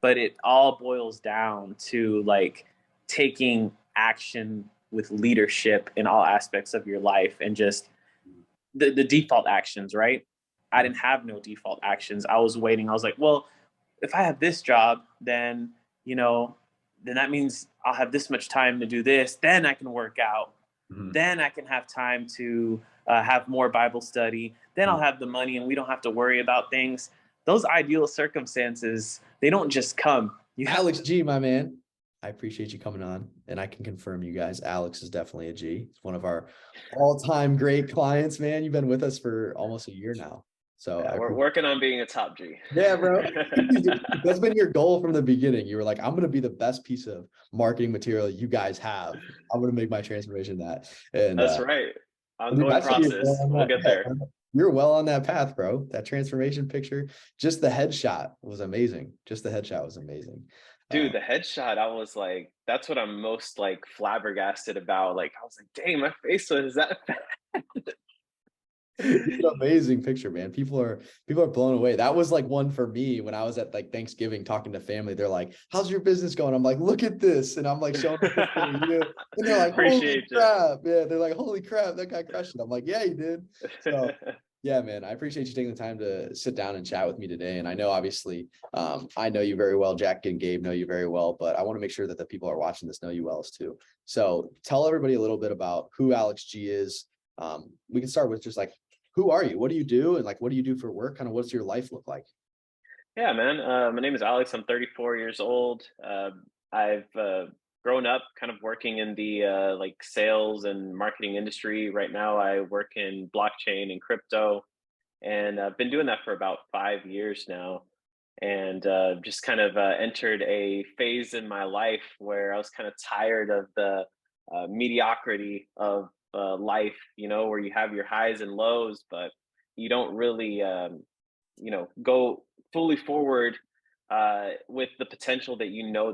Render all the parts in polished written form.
but it all boils down to like taking action with leadership in all aspects of your life and just the default actions, right? I didn't have no default actions. I was waiting. I was like, well, if I have this job, then, you know, then that means I'll have this much time to do this. Then I can work out. Mhm. Then I can have time to have more Bible study. Then I'll Mhm. have the money and we don't have to worry about things. Those ideal circumstances, they don't just come. You have Alex G, my man. I appreciate you coming on, and I can confirm you guys, Alex is definitely a G. He's one of our all-time great clients, man. You've been with us for almost a year now. So Yeah, I we're appreciate. working on being a top G. Yeah, bro. That's been your goal from the beginning. You were like, I'm gonna be the best piece of marketing material you guys have. I'm gonna make my transformation that. And That's right. I think Ongoing that's you're well process. on We'll that get there. path. You're well on that path, bro. That transformation picture, just the headshot was amazing. Just the headshot was amazing. Dude, the headshot, I was like, that's what I'm most like flabbergasted about. Like, I was like, dang, my face was that fat. It's an amazing picture, man. People are blown away. That was like one for me when I was at like Thanksgiving talking to family. They're like, "How's your business going?" I'm like, "Look at this," and I'm like showing them a picture of you, and they're like, "Holy Appreciate you. crap!" Yeah, they're like, "Holy crap, that guy crushed it." I'm like, "Yeah, he did." So yeah, man, I appreciate you taking the time to sit down and chat with me today. And I know obviously, I know you very well. Jack and Gabe know you very well, but I want to make sure that the people who are watching this know you well as too. So tell everybody a little bit about who Alex G is. We can start with just like, who are you? What do you do? And like, what do you do for work? Kind of what's your life look like? Yeah, man. My name is Alex. I'm 34 years old. I've grown up kind of working in the like sales and marketing industry. Right now, I work in blockchain and crypto, and I've been doing that for about 5 years now. And just kind of entered a phase in my life where I was kind of tired of the mediocrity of life, where you have your highs and lows, but you don't really, go fully forward with the potential that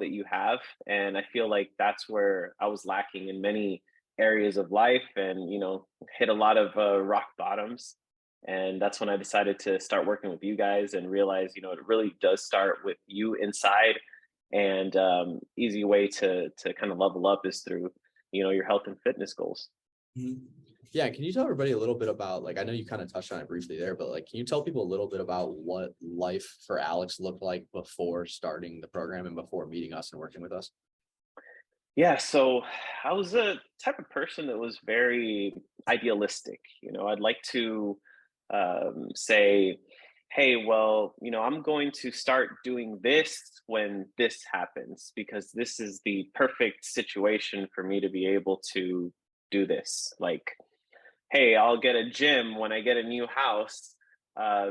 that you have. And I feel like that's where I was lacking in many areas of life, and hit a lot of rock bottoms. And that's when I decided to start working with you guys and realize, it really does start with you inside. And easy way to kind of level up is through, your health and fitness goals. Mhm. Yeah, can you tell everybody a little bit about, like, I know you kind of touched on it briefly there, but like, can you tell people a little bit about what life for Alex looked like before starting the program and before meeting us and working with us? Yeah, so I was a type of person that was very idealistic. I'd like to say, hey, well, I'm going to start doing this when this happens because this is the perfect situation for me to be able to do this. Like, hey, I'll get a gym when I get a new house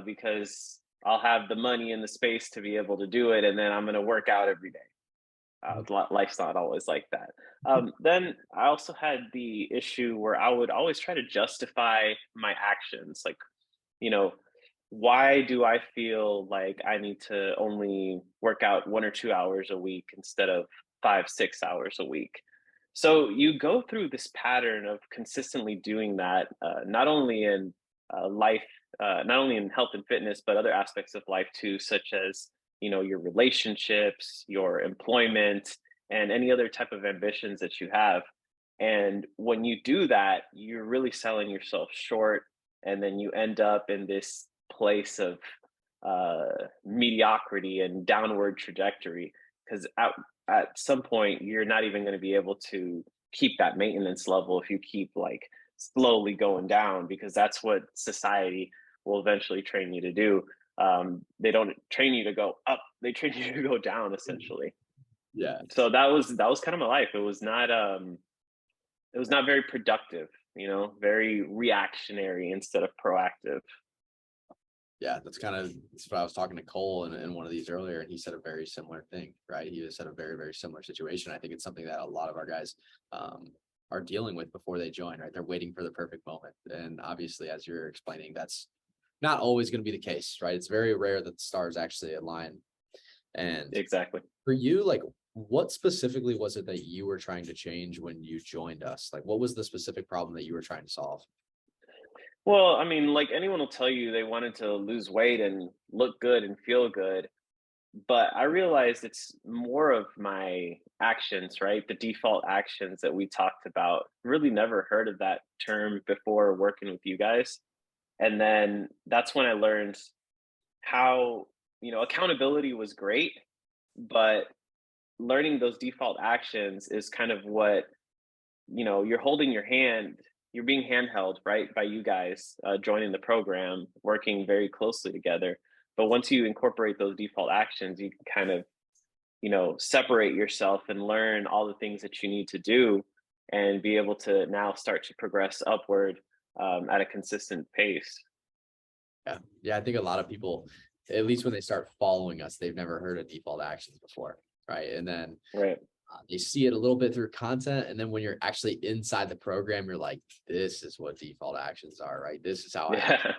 because I'll have the money and the space to be able to do it. And then I'm going to work out every day. Life's not always like that. Then I also had the issue where I would always try to justify my actions. Like, you know, why do I feel like I need to only work out 1 or 2 hours a week instead of 5, 6 hours a week? So you go through this pattern of consistently doing that, not only in life, not only in health and fitness, but other aspects of life too, such as your relationships, your employment, and any other type of ambitions that you have. And when you do that, you're really selling yourself short, and then you end up in this place of mediocrity and downward trajectory because at some point you're not even going to be able to keep that maintenance level if you keep like slowly going down, because that's what society will eventually train you to do. They don't train you to go up, they train you to go down essentially. Yeah. So that was kind of my life. It was not very productive, very reactionary instead of proactive. Yeah, that's what I was talking to Cole in one of these earlier, and he said a very similar thing, right? He said a very, very similar situation. I think it's something that a lot of our guys are dealing with before they join, right? They're waiting for the perfect moment. And obviously, as you're explaining, that's not always going to be the case, right? It's very rare that the stars actually align. And Exactly. for you, like, what specifically was it that you were trying to change when you joined us? Like, what was the specific problem that you were trying to solve? Well, I mean, like anyone will tell you they wanted to lose weight and look good and feel good. but I realized it's more of my actions, right? The default actions that we talked about. Really never heard of that term before working with you guys. And then that's when I learned how, accountability was great, but learning those default actions is kind of what, you're holding your hand, you're being handheld, right, by you guys joining the program, working very closely together. But once you incorporate those default actions, you can kind of, separate yourself and learn all the things that you need to do and be able to now start to progress upward at a consistent pace. Yeah. Yeah. I think a lot of people, at least when they start following us, they've never heard of default actions before. Right. And then Right. they see it a little bit through content. And then when you're actually inside the program, you're like, this is what default actions are, right? This is how Yeah.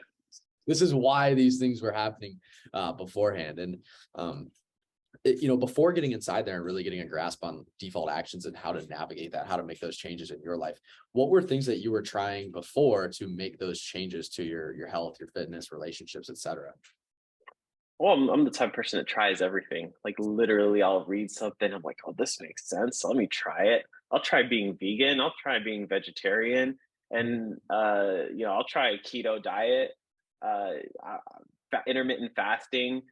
this is why these things were happening beforehand. And, before getting inside there and really getting a grasp on default actions and how to navigate that, how to make those changes in your life, what were things that you were trying before to make those changes to your health, your fitness, relationships, etc.? Well, I'm the type of person that tries everything. Like literally, I'll read something. I'm like, oh, this makes sense. Let me try it. I'll try being vegan. I'll try being vegetarian, and I'll try a keto diet, uh, intermittent fasting.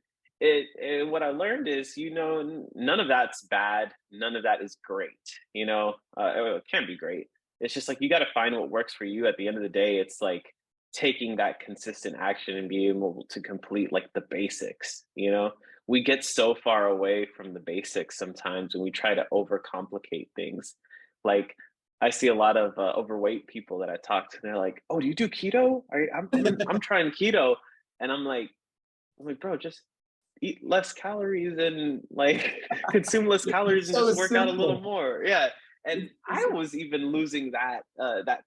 What I learned is, none of that's bad. None of that is great. It can be great. It's just like you got to find what works for you. At the end of the day, it's like taking that consistent action and being able to complete like the basics. We get so far away from the basics sometimes, and we try to overcomplicate things. Like I see a lot of overweight people that I talk to. They're like, oh, do you do keto? I'm trying keto. And I'm like, bro, just eat less calories and like consume less calories and So just work out a little simple. more. Yeah. And I was even losing that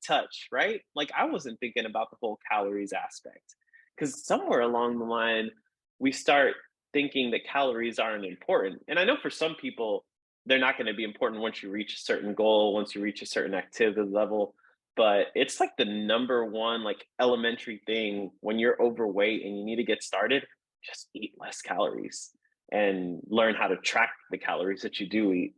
touch, right? Like I wasn't thinking about the whole calories aspect, because somewhere along the line we start thinking that calories aren't important. And I know for some people they're not going to be important once you reach a certain goal, once you reach a certain activity level. But it's like the number one like elementary thing when you're overweight and you need to get started. Just eat less calories and learn how to track the calories that you do eat.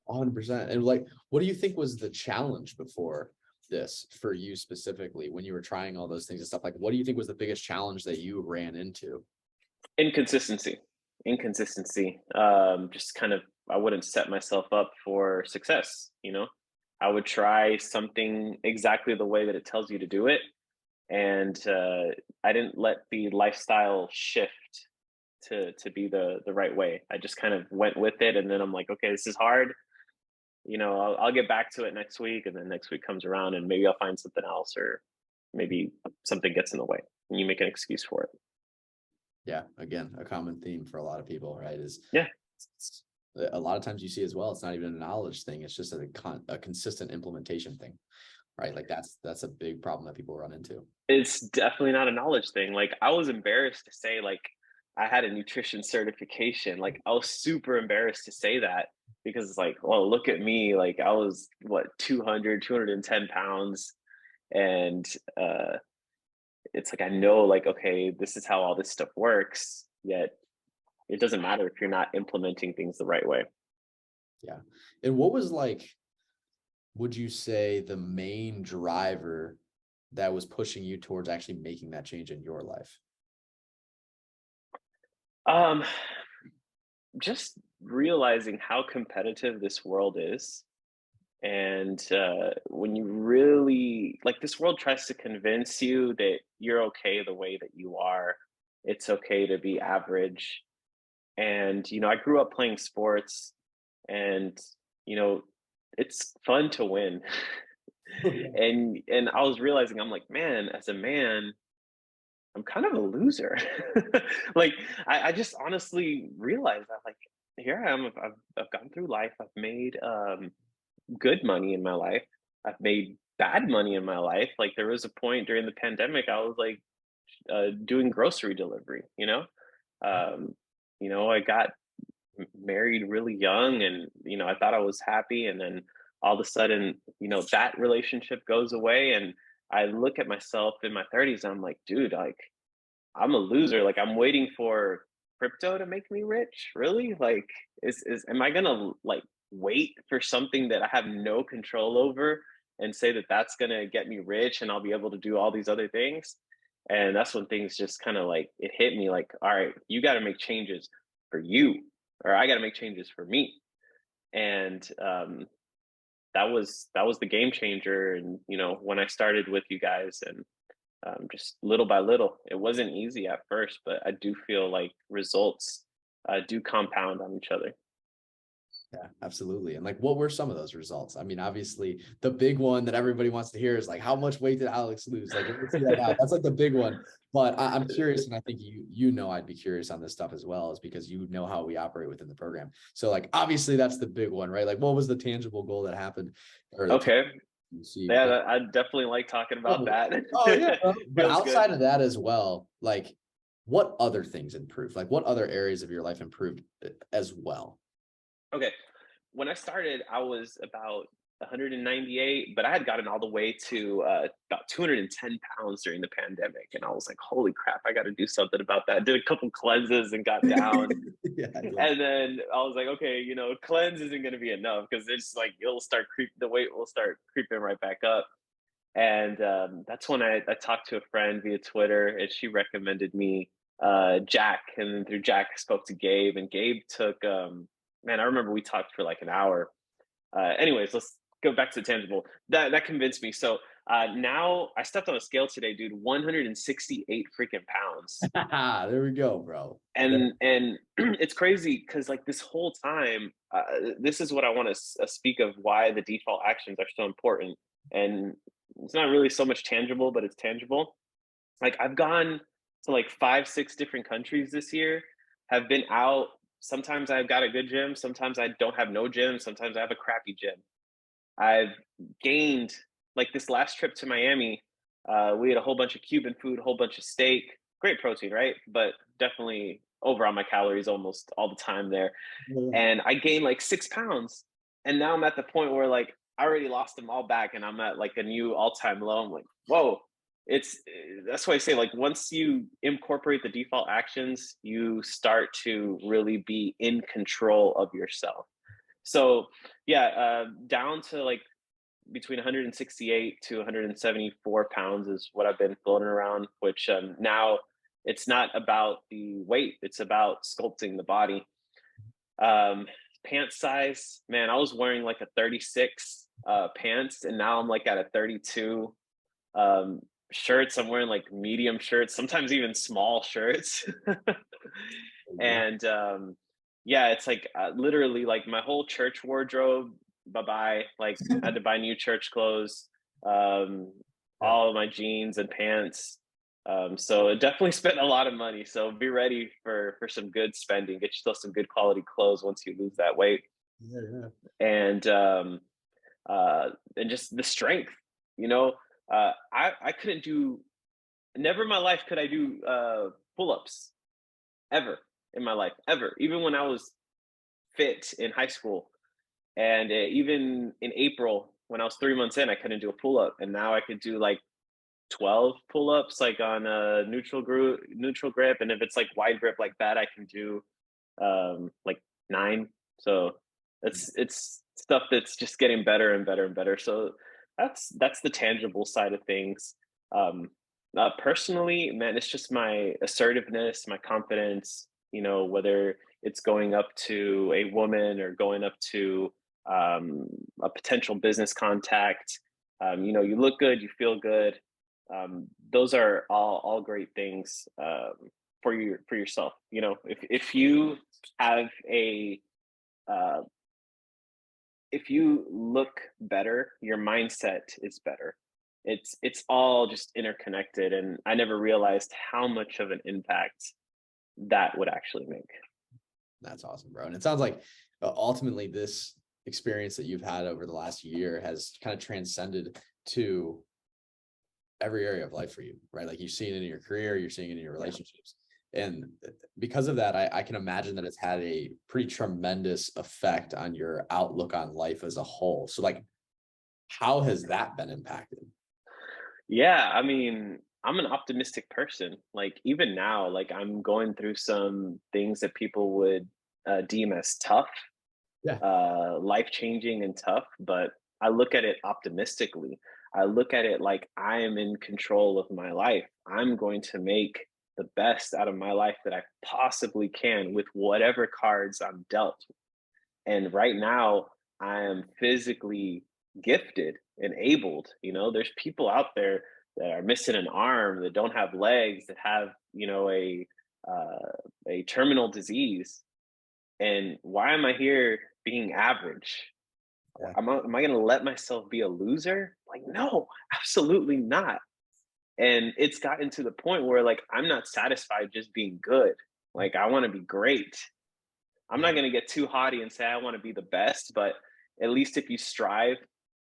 100%. And like, what do you think was the challenge before this for you specifically when you were trying all those things and stuff? Like, what do you think was the biggest challenge that you ran into? Inconsistency. Just kind of, I wouldn't set myself up for success. I would try something exactly the way that it tells you to do it, and I didn't let the lifestyle shift to be the right way. I just kind of went with it, and then I'm like, okay, this is hard. I'll get back to it next week, and then next week comes around, and maybe I'll find something else, or maybe something gets in the way, and you make an excuse for it. Yeah, again, a common theme for a lot of people, right? Is Yeah, a lot of times you see as well, it's not even a knowledge thing, it's just a consistent implementation thing, right? Like that's a big problem that people run into. it's definitely not a knowledge thing. Like I was embarrassed to say like I had a nutrition certification. Like I was super embarrassed to say that, because it's like, well, look at me. Like I was what, 210 pounds. And it's like, I know like, okay, this is how all this stuff works. Yet it doesn't matter if you're not implementing things the right way. Yeah. And what was like, would you say the main driver that was pushing you towards actually making that change in your life? Um, just realizing how competitive this world is. And when you really like, this world tries to convince you that you're okay the way that you are, it's okay to be average. And I grew up playing sports, and you know it's fun to win. Oh, yeah. And I was realizing, I'm like, man, as a man, I'm kind of a loser. Like I just honestly realized that, like, here I am. I've gone through life. I've made good money in my life. I've made bad money in my life. Like there was a point during the pandemic, I was like doing grocery delivery. Um, I got married really young, and I thought I was happy, and then all of a sudden, that relationship goes away, and I look at myself in my 30s, and I'm like, dude, like I'm a loser. Like I'm waiting for crypto to make me rich? Really? Like, am I gonna like wait for something that I have no control over and say that that's gonna get me rich and I'll be able to do all these other things? And that's when things just kind of like it hit me like, all right, you got to make changes for you, or I got to make changes for me. And that was the game changer. And when I started with you guys, and just little by little, it wasn't easy at first, but I do feel like results do compound on each other. Yeah, absolutely. And like, what were some of those results? I mean, obviously, the big one that everybody wants to hear is like, how much weight did Alex lose? Like, let's see that now. That's like the big one. But I'm curious, and I think I'd be curious on this stuff as well, is because you know how we operate within the program. So, like, obviously, that's the big one, right? Like, what was the tangible goal that happened? Or Okay. you see? Yeah, I definitely like talking about that. Oh yeah, bro. But Feels outside good. of that as well, like, what other things improved? Like, what other areas of your life improved as well? Okay. When I started, I was about 198, but I had gotten all the way to about 210 pounds during the pandemic. And I was like, holy crap, I got to do something about that. I did a couple cleanses and got down. Yeah, And then I was like, okay, cleanse isn't going to be enough, because it's like the weight will start creeping right back up. And that's when I talked to a friend via Twitter, and she recommended me Jack. And then through Jack, I spoke to Gabe, and Gabe took, man, I remember we talked for like an hour. Anyways, let's go back to the tangible. That convinced me. So now I stepped on a scale today, dude, 168 freaking pounds. There we go, bro. And it's crazy because like this whole time, this is what I want to speak of, why the default actions are so important. And it's not really so much tangible, but it's tangible. Like I've gone to like 5, 6 different countries this year, have been out. Sometimes I've got a good gym. Sometimes I don't have no gym. Sometimes I have a crappy gym. I've gained, like this last trip to Miami, we had a whole bunch of Cuban food, a whole bunch of steak, great protein, right? But definitely over on my calories almost all the time there. Yeah. And I gained like 6 pounds. And now I'm at the point where like I already lost them all back, and I'm at like a new all-time low. I'm like, whoa. That's why I say, like, once you incorporate the default actions, you start to really be in control of yourself. So yeah, down to like between 168 to 174 pounds is what I've been floating around, which now it's not about the weight, it's about sculpting the body. Pant size, man, I was wearing like a 36 pants, and now I'm like at a 32. Shirts, I'm wearing like medium shirts, sometimes even small shirts. And yeah, it's like literally like my whole church wardrobe, bye-bye. Like I had to buy new church clothes, all of my jeans and pants. So it definitely spent a lot of money. So be ready for some good spending. Get yourself some good quality clothes once you lose that weight. Yeah. And just the strength, I couldn't do, never in my life could I do pull-ups ever in my life, ever. Even when I was fit in high school, and even in April when I was 3 months in, I couldn't do a pull-up, and now I could do like 12 pull-ups, like on a neutral grip, and if it's like wide grip like that, I can do like 9. So it's stuff that's just getting better and better and better. So that's the tangible side of things. Personally, man, it's just my assertiveness, my confidence, whether it's going up to a woman or going up to a potential business contact. You look good, you feel good. Those are all great things for yourself. If you have uh, if you look better, your mindset is better. It's all just interconnected, and I never realized how much of an impact that would actually make. That's awesome, bro. And it sounds like ultimately this experience that you've had over the last year has kind of transcended to every area of life for you, right? Like you've seen it in your career, you're seeing it in your relationships. And because of that, I can imagine that it's had a pretty tremendous effect on your outlook on life as a whole. So like, how has that been impacted? Yeah, I mean, I'm an optimistic person. Like even now, like I'm going through some things that people would deem as tough, Yeah. life changing and tough, but I look at it optimistically. I look at it like I am in control of my life. I'm going to make the best out of my life that I possibly can with whatever cards I'm dealt. And right now, I am physically gifted and abled. You know, there's people out there that are missing an arm, that don't have legs, that have, a terminal disease. And why am I here being average? Yeah. Am I going to let myself be a loser? Like, no, absolutely not. And it's gotten to the point where like I'm not satisfied just being good. Like I want to be great. I'm not going to get too haughty and say I want to be the best, but at least if you strive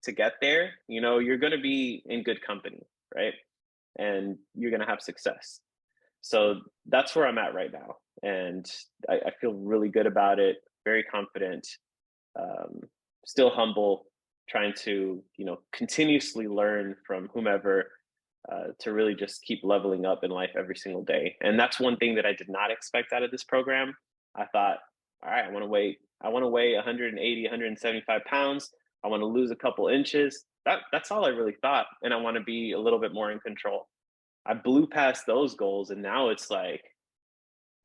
to get there, you're going to be in good company, right? And you're going to have success. So that's where I'm at right now. And I feel really good about it, very confident, um, still humble, trying to, continuously learn from whomever, to really just keep leveling up in life every single day. And that's one thing that I did not expect out of this program. I thought, all right, I want to weigh 180, 175 pounds. I want to lose a couple inches. That's all I really thought. And I want to be a little bit more in control. I blew past those goals, and now it's like,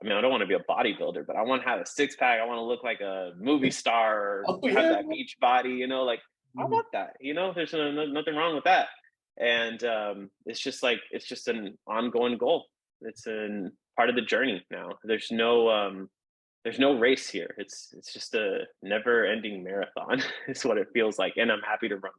I mean, I don't want to be a bodybuilder, but I want to have a six pack. I want to look like a movie star or Oh have yeah. that beach body, like I Mhm. want that, there's nothing wrong with that. And it's just an ongoing goal. It's an part of the journey now. There's no race here. It's just a never ending marathon is what it feels like. And I'm happy to run.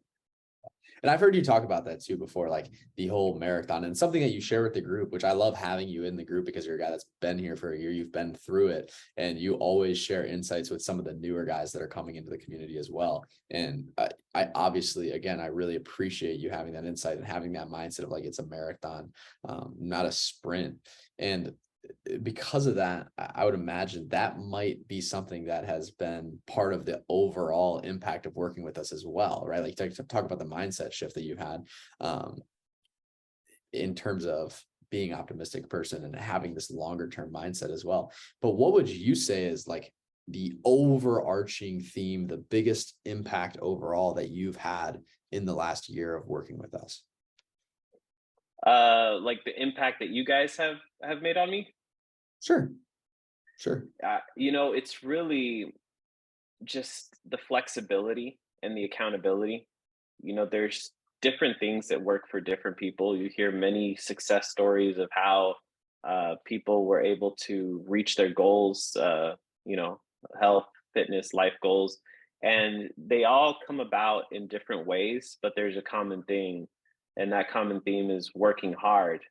And I've heard you talk about that too before, like the whole marathon and something that you share with the group, which I love having you in the group because you're a guy that's been here for a year, you've been through it, and you always share insights with some of the newer guys that are coming into the community as well. And I obviously, again, I really appreciate you having that insight and having that mindset of like, it's a marathon, not a sprint. And because of that, I would imagine that might be something that has been part of the overall impact of working with us as well, right? Like talk about the mindset shift that you've had, in terms of being optimistic person and having this longer term mindset as well. But what would you say is like the overarching theme, the biggest impact overall that you've had in the last year of working with us? Like the impact that you guys have made on me. Sure. Sure. It's really just the flexibility and the accountability. There's different things that work for different people. You hear many success stories of how people were able to reach their goals, you know, health, fitness, life goals, and they all come about in different ways, but there's a common thing, and that common theme is working hard.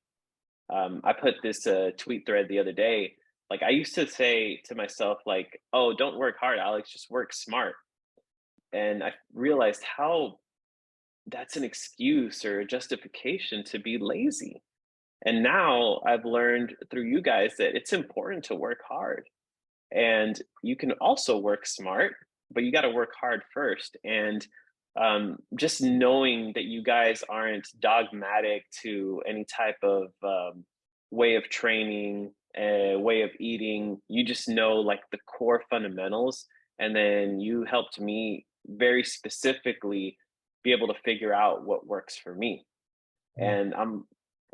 I put this tweet thread the other day. Like I used to say to myself, like, "Oh, don't work hard, Alex. Just work smart." And I realized how that's an excuse or a justification to be lazy. And now I've learned through you guys that it's important to work hard. And you can also work smart, but you got to work hard first. And just knowing that you guys aren't dogmatic to any type of way of training, way of eating, you just know like the core fundamentals. And then you helped me very specifically be able to figure out what works for me. Mm. And I'm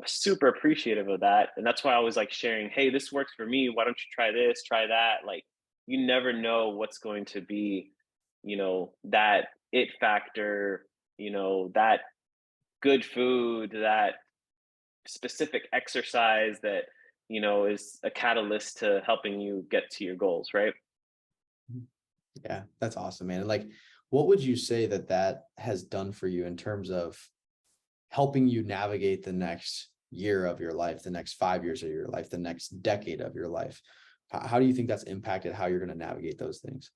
super appreciative of that. And that's why I was like sharing, hey, this works for me. Why don't you try this, try that? Like, you never know what's going to be, that it factor, that good food, that specific exercise that, is a catalyst to helping you get to your goals, right? Yeah, that's awesome, man. And like, what would you say that that has done for you in terms of helping you navigate the next year of your life, the next 5 years of your life, the next decade of your life? How do you think that's impacted how you're going to navigate those things?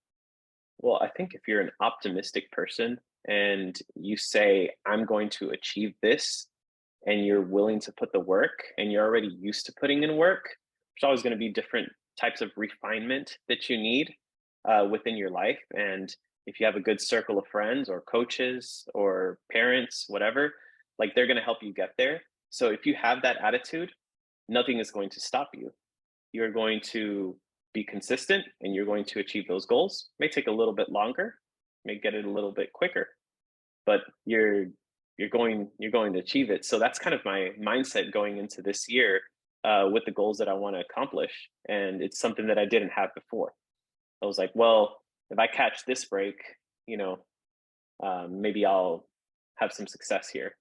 Well, I think if you're an optimistic person and you say, I'm going to achieve this, and you're willing to put the work and you're already used to putting in work, there's always going to be different types of refinement that you need within your life. And if you have a good circle of friends or coaches or parents, whatever, like they're going to help you get there. So if you have that attitude, nothing is going to stop you. You're going to be consistent and you're going to achieve those goals. May take a little bit longer, may get it a little bit quicker, but you're going to achieve it. So that's kind of my mindset going into this year, with the goals that I want to accomplish. And it's something that I didn't have before. I was like, well, if I catch this break, you know, maybe I'll have some success here.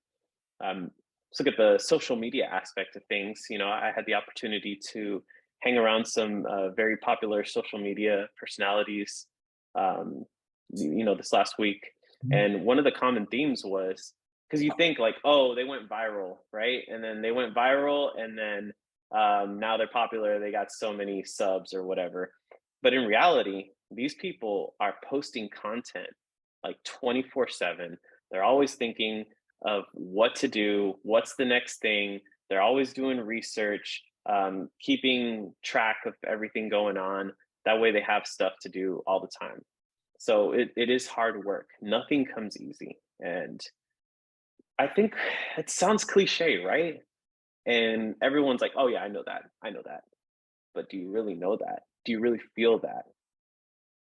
Let's look at the social media aspect of things. You know, I had the opportunity to hang around some very popular social media personalities, um, this last week. And one of the common themes was, because you think like, oh, they went viral, right? And then they went viral, and then now they're popular. They got so many subs or whatever. But in reality, these people are posting content like 24/7. They're always thinking of what to do, what's the next thing. They're always doing research, keeping track of everything going on. That way they have stuff to do all the time. So it is hard work. Nothing comes easy. And I think it sounds cliche, right? And everyone's like, oh yeah, I know that. I know that. But do you really know that? Do you really feel that?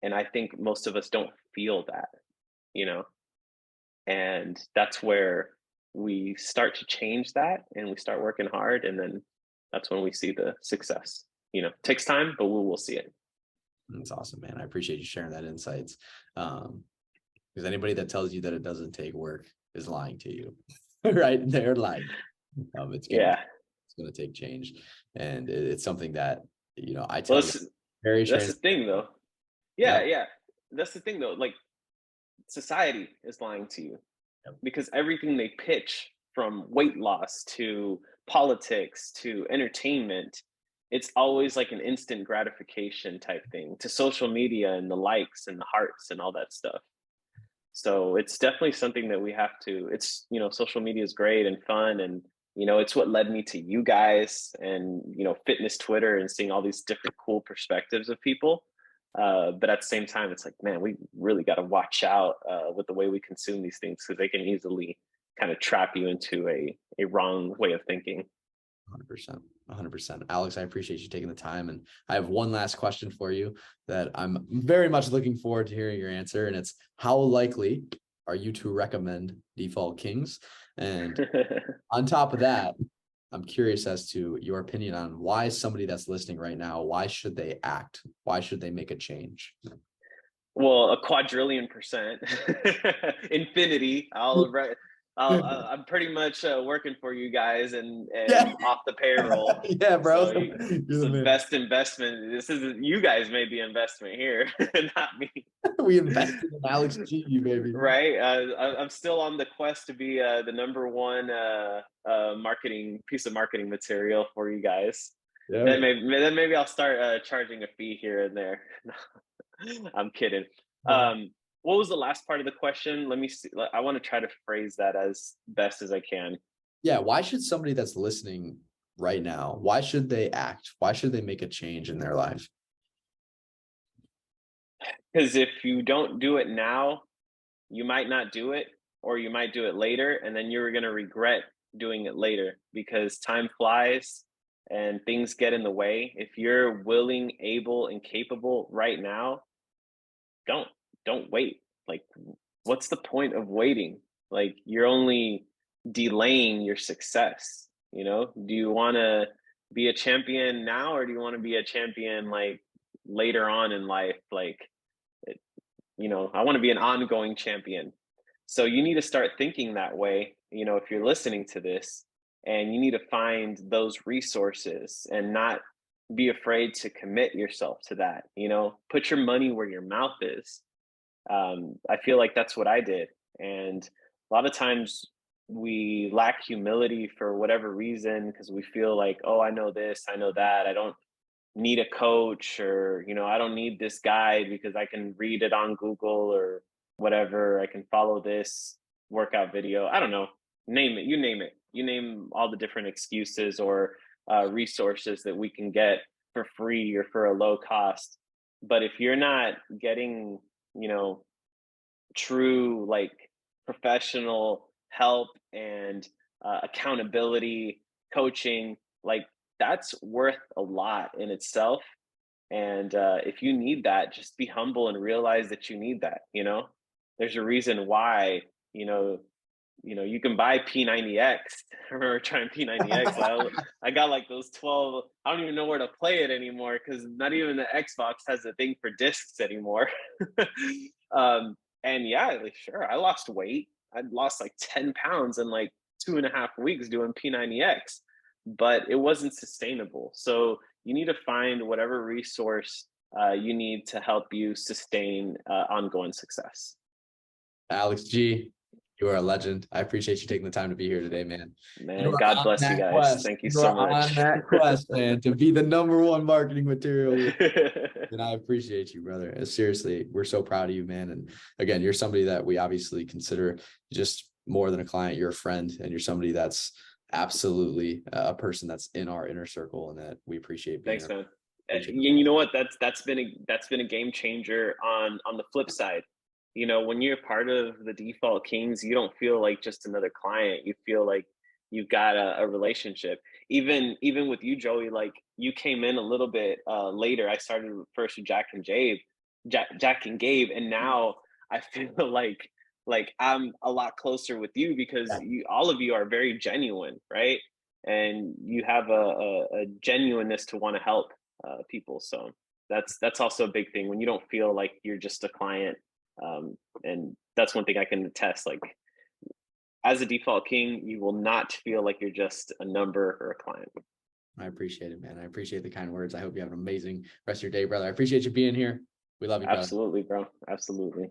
And I think most of us don't feel that, you know? And that's where we start to change that and we start working hard. And then that's when we see the success. You know, it takes time, but we will see it. That's awesome, man. I appreciate you sharing that insights. Because anybody that tells you that it doesn't take work is lying to you, right? They're lying. It's gonna take change, and it's something that I tell you very that's the thing, though. Yep. Yeah, that's the thing, though. Like, society is lying to you, because everything they pitch, from weight loss to politics to entertainment, it's always like an instant gratification type thing, to social media and the likes and the hearts and all that stuff. So it's definitely something that we have to, it's, social media is great and fun, and, it's what led me to you guys and, fitness Twitter, and seeing all these different cool perspectives of people. But at the same time, it's like, man, we really got to watch out with the way we consume these things, because they can easily kind of trap you into a wrong way of thinking. 100%. 100%. Alex, I appreciate you taking the time. And I have one last question for you that I'm very much looking forward to hearing your answer. And it's, how likely are you to recommend Default Kings? And on top of that, I'm curious as to your opinion on why somebody that's listening right now, why should they act? Why should they make a change? Well, a quadrillion percent, infinity. I'm pretty much working for you guys and off the payroll. Yeah, bro. So it's the best investment. This is, you guys made the investment here, not me. We invested in Alex G, baby. Right. I'm still on the quest to be the number one piece of marketing material for you guys. Yeah. Then maybe I'll start charging a fee here and there. I'm kidding. What was the last part of the question? Let me see. I want to try to phrase that as best as I can. Yeah. Why should somebody that's listening right now, why should they act? Why should they make a change in their life? Because if you don't do it now, you might not do it, or you might do it later, and then you're going to regret doing it later, because time flies and things get in the way. If you're willing, able, and capable right now, don't wait. Like, what's the point of waiting? Like, you're only delaying your success. Do you want to be a champion now, or do you want to be a champion like later on in life? Like, I want to be an ongoing champion. So you need to start thinking that way, if you're listening to this, and you need to find those resources and not be afraid to commit yourself to that. Put your money where your mouth is. I feel like that's what I did. And a lot of times we lack humility for whatever reason, because we feel like, oh, I know this, I know that. I don't need a coach, or, I don't need this guide because I can read it on Google or whatever. I can follow this workout video. I don't know. Name it. You name it. You name all the different excuses or resources that we can get for free or for a low cost. But if you're not getting, true, like, professional help and accountability, coaching, like that's worth a lot in itself. And if you need that, just be humble and realize that you need that. There's a reason why, you know, you can buy P90X. I remember trying P90X. I got like those 12. I don't even know where to play it anymore because not even the Xbox has a thing for discs anymore. And yeah, like, sure, I lost weight. I lost like 10 pounds in like 2.5 weeks doing P90X, but it wasn't sustainable. So you need to find whatever resource you need to help you sustain ongoing success. Alex G, you are a legend. I appreciate you taking the time to be here today, man. Man, God bless you guys. Thank you so much. On that quest, man, to be the #1 marketing material. And I appreciate you, brother. Seriously, we're so proud of you, man. And again, you're somebody that we obviously consider just more than a client. You're a friend, and you're somebody that's absolutely a person that's in our inner circle, and that we appreciate being. Thanks, man. And you know what? That's been a game changer on the flip side. When you're part of the Default Kings, you don't feel like just another client. You feel like you've got a relationship. Even with you, Joey, like you came in a little bit later. I started first with Jack and Gabe, and now I feel like I'm a lot closer with you because all of you are very genuine, right? And you have a genuineness to want to help people. So that's also a big thing when you don't feel like you're just a client. And that's one thing I can attest. Like, as a Default King, you will not feel like you're just a number or a client. I appreciate it, man. I appreciate the kind words. I hope you have an amazing rest of your day, brother. I appreciate you being here. We love you, brother. Absolutely, bro. Absolutely.